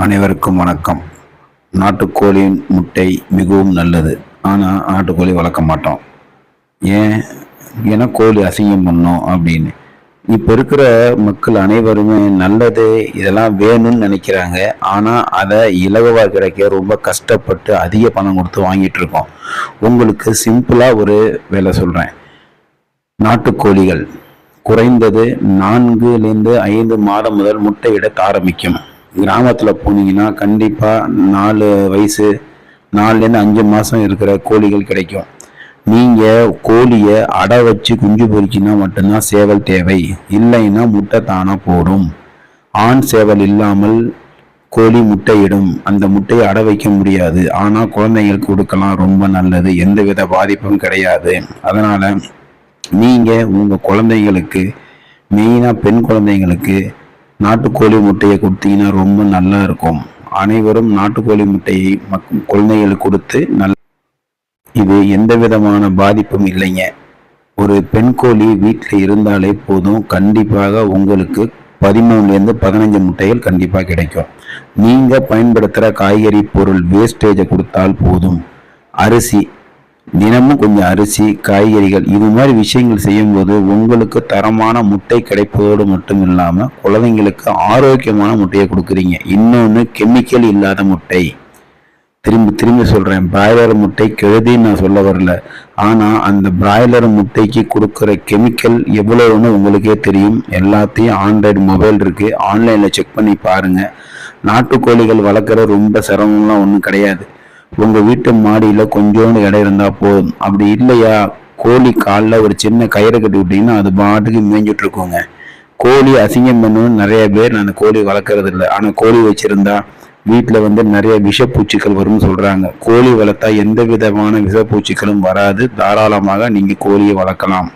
அனைவருக்கும் வணக்கம். நாட்டுக்கோழியின் முட்டை மிகவும் நல்லது. ஆனால் நாட்டுக்கோழி வளர்க்க மாட்டோம். ஏன்னா கோழி அசிங்கம் பண்ணோம் அப்படின்னு. இப்போ இருக்கிற மக்கள் அனைவருமே நல்லது இதெல்லாம் வேணும்னு நினைக்கிறாங்க. ஆனால் அதை இலகுவாக கிடைக்க ரொம்ப கஷ்டப்பட்டு அதிக பணம் கொடுத்து வாங்கிட்டு இருக்கோம். உங்களுக்கு சிம்பிளாக ஒரு வேலை சொல்கிறேன். நாட்டுக்கோழிகள் குறைந்தது 4-5 மாதம் முதல் முட்டையிட ஆரம்பிக்கும். கிராமத்தில் போனீங்கன்னா கண்டிப்பாக 4 வயசு 4-5 மாதம் இருக்கிற கோழிகள் கிடைக்கும். நீங்கள் கோழியை அடை வச்சு குஞ்சு பொறிச்சினா மட்டும்தான் சேவல் தேவை, இல்லைன்னா முட்டை தானாக போடும். ஆண் சேவல் இல்லாமல் கோழி முட்டையிடும். அந்த முட்டையை அடை வைக்க முடியாது, ஆனால் குழந்தைங்களுக்கு கொடுக்கலாம், ரொம்ப நல்லது, எந்தவித பாதிப்பும் கிடையாது. அதனால் நீங்கள் உங்கள் குழந்தைங்களுக்கு, மெயினாக பெண் குழந்தைங்களுக்கு நாட்டுக்கோழி முட்டையை கொடுத்தீங்கன்னா ரொம்ப நல்லா இருக்கும். அனைவரும் நாட்டுக்கோழி முட்டையை குழந்தைகளுக்கு கொடுத்து இது எந்த விதமான பாதிப்பும் இல்லைங்க. ஒரு பெண் கோழி வீட்டில் இருந்தாலே போதும், கண்டிப்பாக உங்களுக்கு 13-15 முட்டைகள் கண்டிப்பாக கிடைக்கும். நீங்கள் பயன்படுத்துகிற காய்கறி பொருள் வேஸ்டேஜை கொடுத்தால் போதும். அரிசி, தினமும் கொஞ்சம் அரிசி, காய்கறிகள், இது மாதிரி விஷயங்கள் செய்யும்போது உங்களுக்கு தரமான முட்டை கிடைப்பதோடு மட்டும் இல்லாமல் குழந்தைங்களுக்கு ஆரோக்கியமான முட்டையை கொடுக்குறீங்க. இன்னொன்று, கெமிக்கல் இல்லாத முட்டை. திரும்பி சொல்கிறேன், பிராய்லர் முட்டை கெடுதின்னு நான் சொல்ல வரல. ஆனால் அந்த பிராய்லர் முட்டைக்கு கொடுக்குற கெமிக்கல் எவ்வளோன்னு உங்களுக்கே தெரியும். எல்லாத்தையும் ஆண்ட்ராய்டு மொபைல் இருக்குது, ஆன்லைனில் செக் பண்ணி பாருங்கள். நாட்டுக்கோழிகள் வளர்க்குற ரொம்ப சிரமம்லாம் ஒன்றும் கிடையாது. உங்கள் வீட்டு மாடியில் கொஞ்சோண்டு இடம் இருந்தால் போதும். அப்படி இல்லையா, கோழி காலில் ஒரு சின்ன கயிறை கட்டி விட்டிங்கன்னா அது பாட்டுக்கு மேய்ஞ்சிட்டு இருக்கோங்க. கோழி அசிங்கம் பண்ணணும்னு நிறைய பேர் அந்த கோழி வளர்க்குறது இல்லை. ஆனால் கோழி வச்சுருந்தா வீட்டில் நிறைய விஷப்பூச்சிகள் வரும்னு சொல்கிறாங்க. கோழி வளர்த்தா எந்த விதமான விஷப்பூச்சிகளும் வராது. தாராளமாக நீங்கள் கோழியை வளர்க்கலாம்.